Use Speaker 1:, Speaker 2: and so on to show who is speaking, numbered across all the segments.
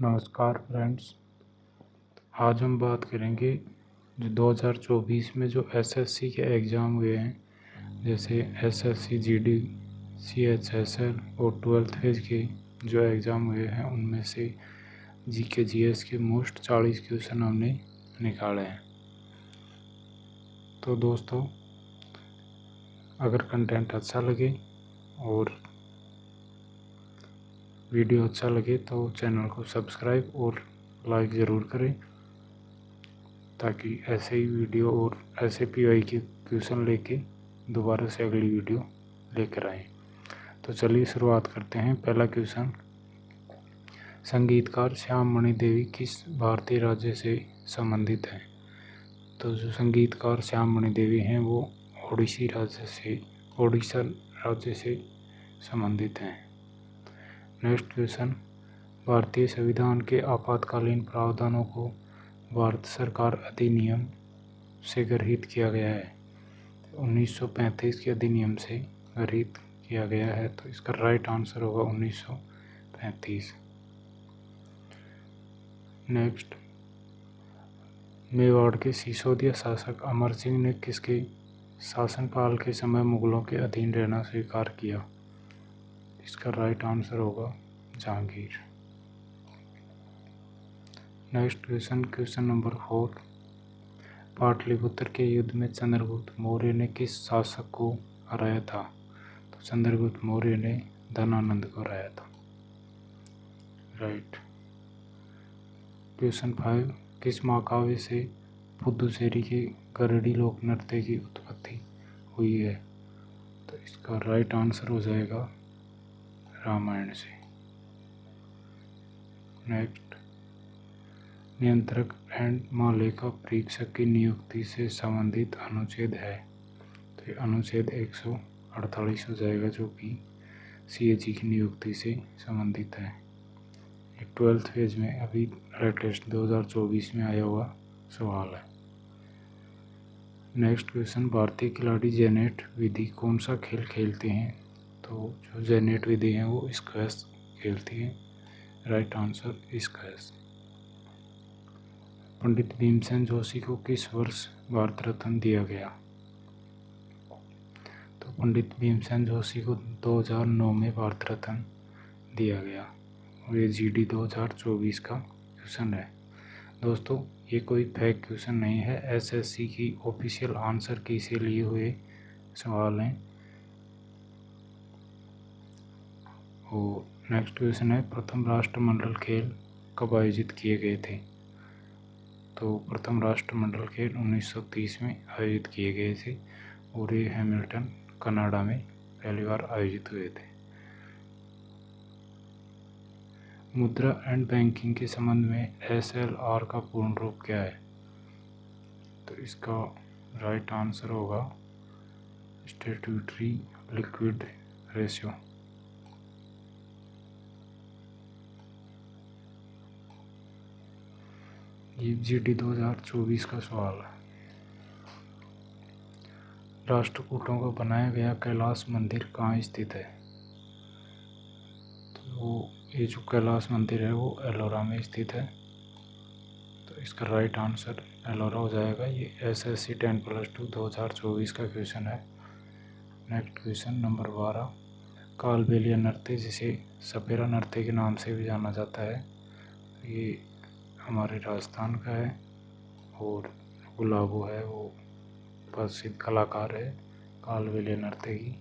Speaker 1: नमस्कार फ्रेंड्स। आज हम बात करेंगे जो 2024 में जो एसएससी के एग्ज़ाम हुए हैं, जैसे एसएससी जीडी, सीएचएसएल और 12th फेज के जो एग्ज़ाम हुए हैं उनमें से जीके जीएस के मोस्ट 40 क्वेश्चन हमने निकाले हैं। तो दोस्तों, अगर कंटेंट अच्छा लगे और वीडियो अच्छा लगे तो चैनल को सब्सक्राइब और लाइक ज़रूर करें, ताकि ऐसे ही वीडियो और ऐसे पीवाई के क्वेश्चन लेके दोबारा से अगली वीडियो लेकर आएँ। तो चलिए शुरुआत करते हैं। पहला क्वेश्चन, संगीतकार श्याम मणि देवी किस भारतीय राज्य से संबंधित हैं? तो जो संगीतकार श्याम मणि देवी हैं वो ओडिशा राज्य से संबंधित हैं। नेक्स्ट क्वेश्चन, भारतीय संविधान के आपातकालीन प्रावधानों को भारत सरकार अधिनियम से गृहीत किया गया है। 1935 के अधिनियम से गृहीत किया गया है, तो इसका राइट आंसर होगा 1935। नेक्स्ट, मेवाड़ के सिसोदिया शासक अमर सिंह ने किसके शासनकाल के समय मुगलों के अधीन रहना स्वीकार किया? इसका राइट आंसर होगा Jahangir. Next question number 4, Pataliputra के युद्ध में चंद्रगुप्त मौर्य ने किस शासक को हराया था? तो चंद्रगुप्त मौर्य ने धनानंद को हराया था। राइट। क्वेश्चन 5, किस महाकाव्य से पुद्दुचेरी के गरडी लोक नृत्य की उत्पत्ति हुई है? तो इसका राइट आंसर हो जाएगा रामायण से। नेक्स्ट, नियंत्रक एंड महालेखा परीक्षक की नियुक्ति से संबंधित अनुच्छेद है? तो ये अनुच्छेद 148 हो जाएगा, जो कि सीएजी की नियुक्ति से संबंधित है। एक 12th फेज में अभी लेटेस्ट 2024 में आया हुआ सवाल है। नेक्स्ट क्वेश्चन, भारतीय खिलाड़ी जेनेट विधि कौन सा खेल खेलते हैं? तो जो जेनेट विधि है वो स्क्वैश खेलती है। Right answer squash. Pandit Bhimsen Joshi को किस वर्ष भारत रत्न दिया गया? तो पंडित भीमसेन जोशी को 2009 में भारत रत्न दिया गया, और ये जीडी 2024 का क्वेश्चन है। दोस्तों, ये कोई फेक क्वेश्चन नहीं है, एसएससी की ऑफिशियल आंसर की से लिए हुए सवाल हैं। और नेक्स्ट क्वेश्चन है, प्रथम राष्ट्रमंडल खेल कब आयोजित किए गए थे? तो प्रथम राष्ट्रमंडल खेल 1930 में आयोजित किए गए थे, और ये हैमिल्टन कनाडा में पहली बार आयोजित हुए थे। मुद्रा एंड बैंकिंग के संबंध में एसएलआर का पूर्ण रूप क्या है? तो इसका राइट आंसर होगा स्टैट्यूटरी लिक्विड रेशियो। ये जीडी 2024 का सवाल है। राष्ट्रकूटों का बनाया गया कैलाश मंदिर कहाँ स्थित है? तो ये जो कैलाश मंदिर है वो एलोरा में स्थित है, तो इसका राइट आंसर एलोरा हो जाएगा। ये एसएससी 10+2 2024 का क्वेश्चन है। नेक्स्ट क्वेश्चन नंबर 12, कालबेलिया नृत्य, जिसे सपेरा नृत्य के नाम से भी जाना जाता है, ये हमारे राजस्थान का है, और गुलाबो है वो प्रसिद्ध कलाकार है कालबेलिया नृत्य की,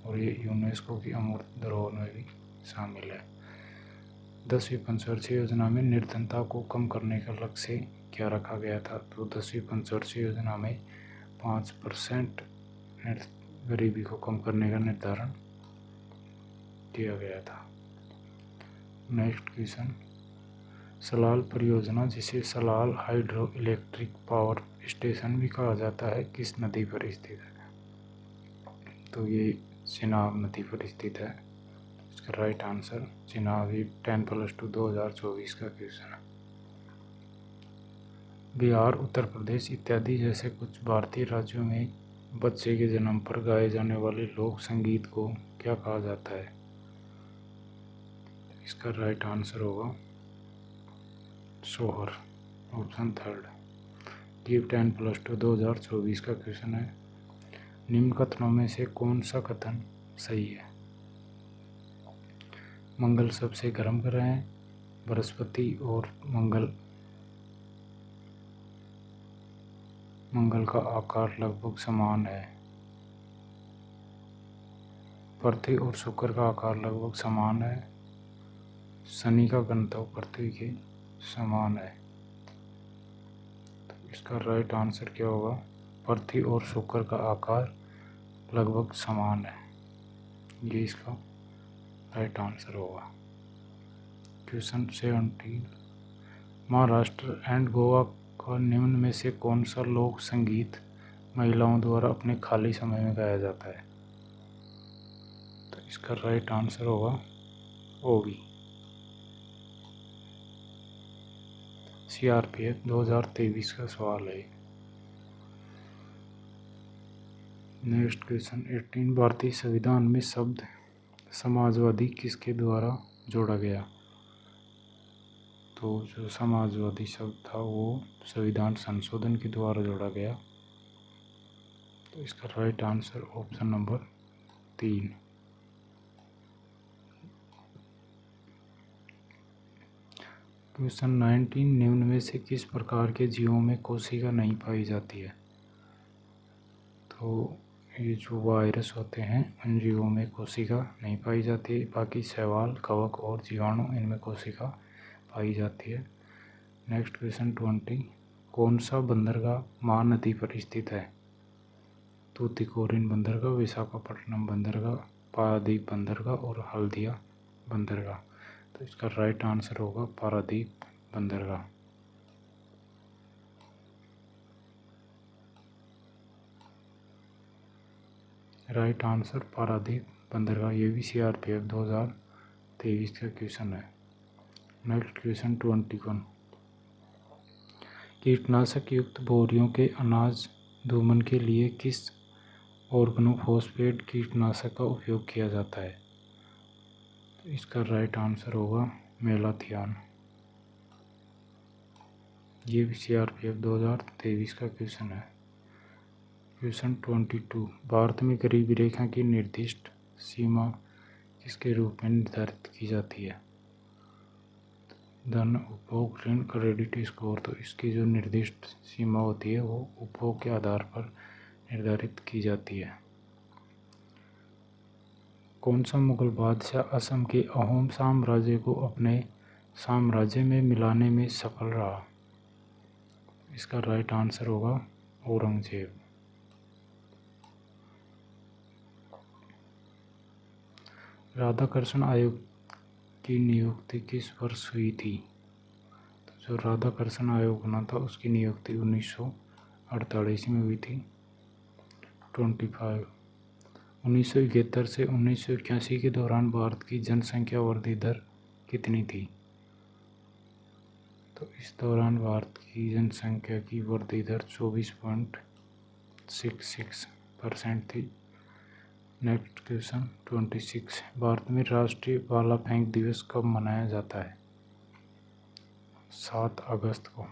Speaker 1: और ये यूनेस्को की अमूर्त धरोहर में भी शामिल है। 10वीं पंचवर्षीय योजना में निर्धनता को कम करने का लक्ष्य क्या रखा गया था? तो 10वीं पंचवर्षीय योजना में 5% गरीबी को कम करने का निर्धारण किया गया था। नेक्स्ट क्वेश्चन, सलाल परियोजना, जिसे Salal hydro electric power station भी कहा जाता है, किस नदी पर स्थित है? तो ये चिनाब नदी पर स्थित है। इसका राइट आंसर चिनाब। 10+2 2024 का क्वेश्चन है। बिहार, उत्तर प्रदेश इत्यादि जैसे कुछ भारतीय राज्यों में बच्चे के जन्म पर गाए जाने वाले लोक संगीत को क्या कहा जाता है? इसका राइट आंसर होगा सोहर। Option third. गिव 10+2 2024 का क्वेश्चन है। निम्न कथनों में से कौन सा कथन सही है? मंगल सबसे गर्म ग्रह है, बृहस्पति और मंगल का आकार लगभग समान है, पृथ्वी और शुक्र का आकार लगभग समान है, शनि का घनत्व पृथ्वी के समान है। तो इसका राइट आंसर क्या होगा? पृथ्वी और शुक्र का आकार लगभग समान है, ये इसका राइट आंसर होगा। क्वेश्चन 17। महाराष्ट्र एंड गोवा का निम्न में से कौन सा लोक संगीत महिलाओं द्वारा अपने खाली समय में गाया जाता है? तो इसका राइट आंसर होगा ओवी। CRPF 2023 का सवाल है। Next question 18। भारतीय संविधान में शब्द समाजवादी किसके द्वारा जोड़ा गया? तो जो समाजवादी शब्द था वो संविधान संशोधन के द्वारा जोड़ा गया। तो इसका right answer option number 3। Question 19। निम्न में से किस प्रकार के जीवों में कोशिका नहीं पाई जाती है? तो ये जो वायरस होते हैं उन जीवों में कोशिका नहीं पाई जाती है, बाकी शैवाल, कवक और जीवाणु इनमें कोशिका पाई जाती है। Next question 20। कौन सा बंदरगाह महानदी पर स्थित है? तूतीकोरिन बंदरगाह, विशाखापट्टनम बंदरगाह, पारादीप बंदरगाह और हल्दिया बंदरगाह। तो इसका राइट आंसर होगा पारादीप बंदरगाह। राइट आंसर पारादीप बंदरगाह। ये भी CRPF 2023 का क्वेश्चन है। Next question 21। कीटनाशक युक्त बोरियों के अनाज धूमन के लिए किस ऑर्गेनोफॉस्फेट कीटनाशक का उपयोग किया जाता है? तो इसका राइट आंसर होगा मेलाथियान। ये भी CRPF 2023 का क्वेश्चन है। क्वेश्चन 22। भारत में गरीबी रेखा की निर्दिष्ट सीमा किसके रूप में निर्धारित की जाती है? धन, उपभोग, ऋण, क्रेडिट स्कोर। तो इसकी जो निर्दिष्ट सीमा होती है वो उपभोग के आधार पर निर्धारित की जाती है। कौन सा मुगल बादशाह असम के अहोम साम्राज्य को अपने साम्राज्य में मिलाने में सफल रहा? इसका राइट आंसर होगा औरंगजेब। राधाकृष्ण आयोग की नियुक्ति किस वर्ष हुई थी? तो जो राधाकृष्ण आयोग बना था उसकी नियुक्ति 1948 में हुई थी। 25। 1971 से 1981 के दौरान भारत की जनसंख्या वृद्धि दर कितनी थी? तो इस दौरान भारत की जनसंख्या की वृद्धि दर 24.66% थी। Next question 26। भारत में राष्ट्रीय भाला फेंक दिवस कब मनाया जाता है? 7 अगस्त को।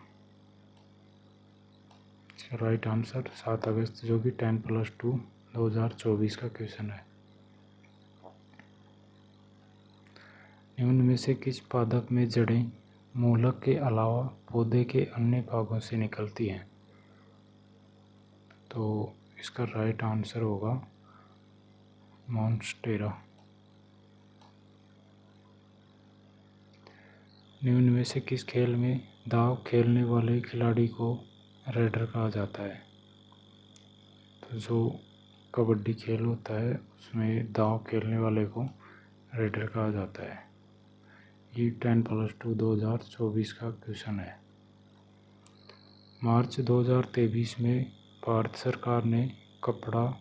Speaker 1: राइट आंसर 7 अगस्त, जो कि 10+2 2024 का क्वेश्चन है। निम्न में से किस पादप में जड़ें मूलक के अलावा पौधे के अन्य भागों से निकलती हैं? तो इसका राइट आंसर होगा मॉन्स्टेरा। निम्न में से किस खेल में दाव खेलने वाले खिलाड़ी को रेडर कहा जाता है? तो जो कबड्डी खेल होता है उसमें दाव खेलने वाले को रेडर कहा जाता है। ये 10+2 2024 का क्वेश्चन है। मार्च 2023 में भारत सरकार ने कपड़ा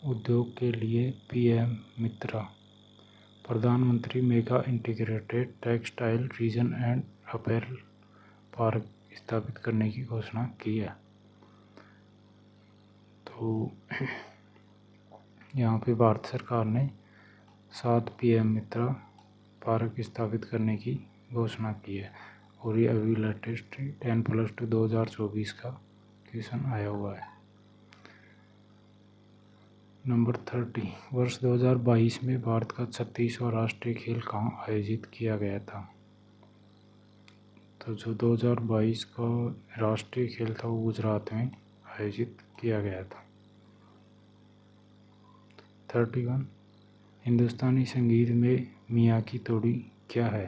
Speaker 1: उद्योग के लिए PM मित्रा, प्रधानमंत्री mega integrated textile reason and apparel park स्थापित करने की घोषणा की है। तो यहाँ पे भारत सरकार ने 7 PM मित्रा पार्क स्थापित करने की घोषणा की है और ये अभी लेटेस्ट 10+2 2024 का क्वेश्चन आया हुआ है। नंबर 30, वर्ष 2022 में भारत का 36वां राष्ट्रीय खेल कहाँ आयोजित किया गया था? तो जो 2022 का राष्ट्रीय खेल था वो गुजरात में आयोजित किया गया था। 31, हिंदुस्तानी संगीत में मियाँ की तोड़ी क्या है?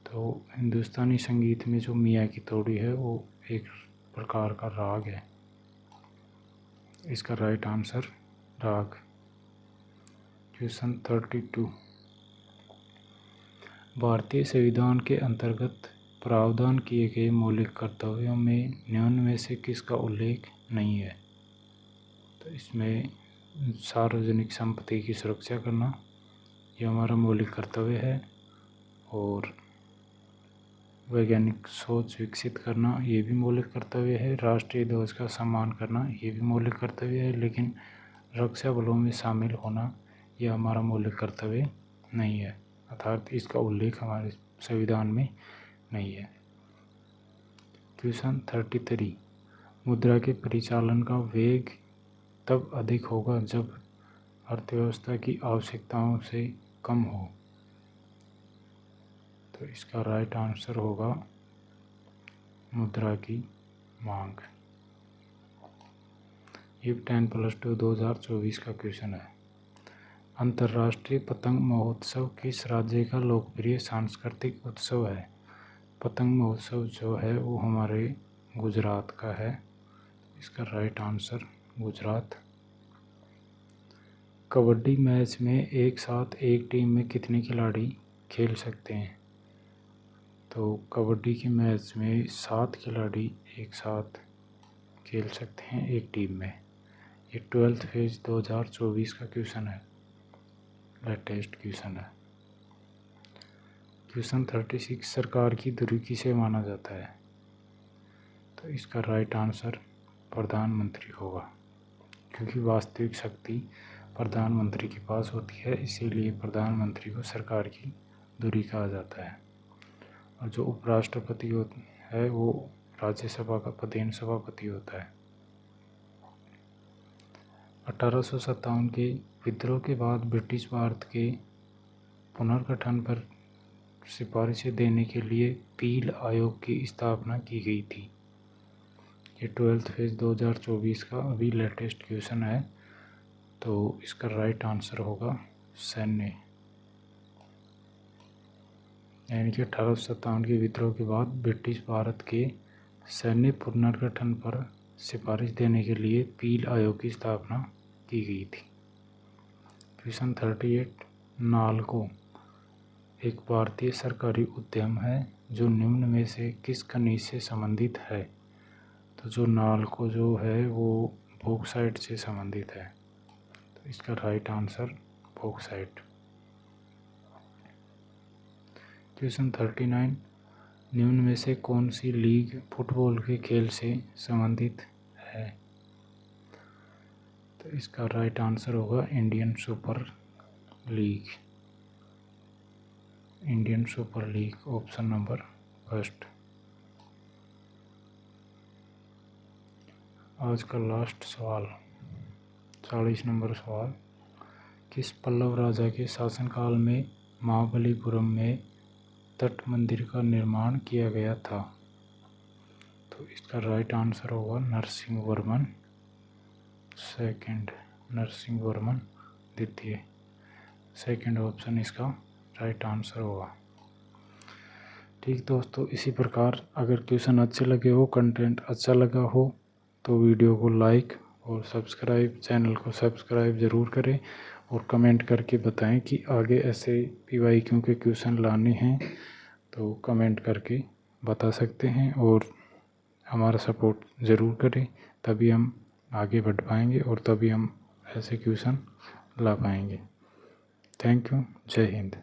Speaker 1: तो हिंदुस्तानी संगीत में जो मियाँ की तोड़ी है वो एक प्रकार का राग है। इसका राइट आंसर राग। क्वेश्चन 32, भारतीय संविधान के अंतर्गत प्रावधान किए गए मौलिक कर्तव्यों में निम्न में से किसका उल्लेख नहीं है? तो इसमें सार्वजनिक संपत्ति की सुरक्षा करना ये हमारा मौलिक कर्तव्य है, और वैज्ञानिक सोच विकसित करना ये भी मौलिक कर्तव्य है, राष्ट्रीय ध्वज का सम्मान करना ये भी मौलिक कर्तव्य है, लेकिन रक्षा बलों में शामिल होना यह हमारा मौलिक कर्तव्य नहीं है, अर्थात इसका उल्लेख हमारे संविधान में नहीं है। क्वेश्चन 33, मुद्रा के परिचालन का वेग तब अधिक होगा जब अर्थव्यवस्था की आवश्यकताओं से कम हो। तो इसका राइट आंसर होगा मुद्रा की मांग। ये 10+2 2024 का क्वेश्चन है। अंतर्राष्ट्रीय पतंग महोत्सव किस राज्य का लोकप्रिय सांस्कृतिक उत्सव है? पतंग महोत्सव जो है वो हमारे गुजरात का है। इसका right answer Gujarat. Kabaddi match में एक साथ एक टीम में कितने खिलाड़ी खेल सकते हैं? तो कबड्डी के मैच में 7 खिलाड़ी एक साथ खेल सकते हैं एक टीम में। ये 12th फेज 2024 का क्वेश्चन है, लेटेस्ट क्वेश्चन है। क्वेश्चन 36, सरकार की धुरी किसे माना जाता है? तो इसका राइट आंसर प्रधानमंत्री होगा, क्योंकि वास्तविक शक्ति प्रधानमंत्री के पास होती है, इसीलिए प्रधानमंत्री को सरकार की धुरी कहा जाता है। और जो उपराष्ट्रपति है वो राज्यसभा का पदेन सभापति होता है। 1857 के विद्रोह के बाद ब्रिटिश भारत के पुनर्गठन पर सिफारिशें देने के लिए पील आयोग की स्थापना की गई थी। ये 12th फेज 2024 का अभी लेटेस्ट क्वेश्चन है, तो इसका राइट आंसर होगा सैन्य। यानी कि 1857 के विद्रोह के बाद ब्रिटिश भारत के सैन्य पुनर्गठन पर सिफारिश देने के लिए पील आयोग की स्थापना की गई थी। क्वेश्चन 38, नालको एक भारतीय सरकारी उद्यम है जो निम्न में से किस खनिज से संबंधित है? तो जो नालको जो है वो बॉक्साइट से संबंधित है, तो इसका राइट आंसर बॉक्साइट। क्वेश्चन 39, निम्न में से कौन सी लीग फुटबॉल के खेल से संबंधित है? तो इसका राइट आंसर होगा Indian super league. Indian super league, option number first. आज का लास्ट सवाल, 40 नंबर सवाल, किस पल्लव राजा के शासनकाल में महाबलीपुरम में तट मंदिर का निर्माण किया गया था? तो इसका राइट आंसर होगा नरसिंहवर्मन सेकंड, नरसिंहवर्मन द्वितीय। सेकंड ऑप्शन इसका राइट आंसर होगा। ठीक दोस्तों, इसी प्रकार अगर क्वेश्चन अच्छे लगे हो, कंटेंट अच्छा लगा हो, तो वीडियो को लाइक और सब्सक्राइब, चैनल को सब्सक्राइब ज़रूर करें, और कमेंट करके बताएं कि आगे ऐसे PYQ के क्वेश्चन लाने हैं, तो कमेंट करके बता सकते हैं, और हमारा सपोर्ट ज़रूर करें, तभी हम आगे बढ़ पाएंगे और तभी हम ऐसे क्वेश्चन ला पाएंगे। Thank you. जय हिंद।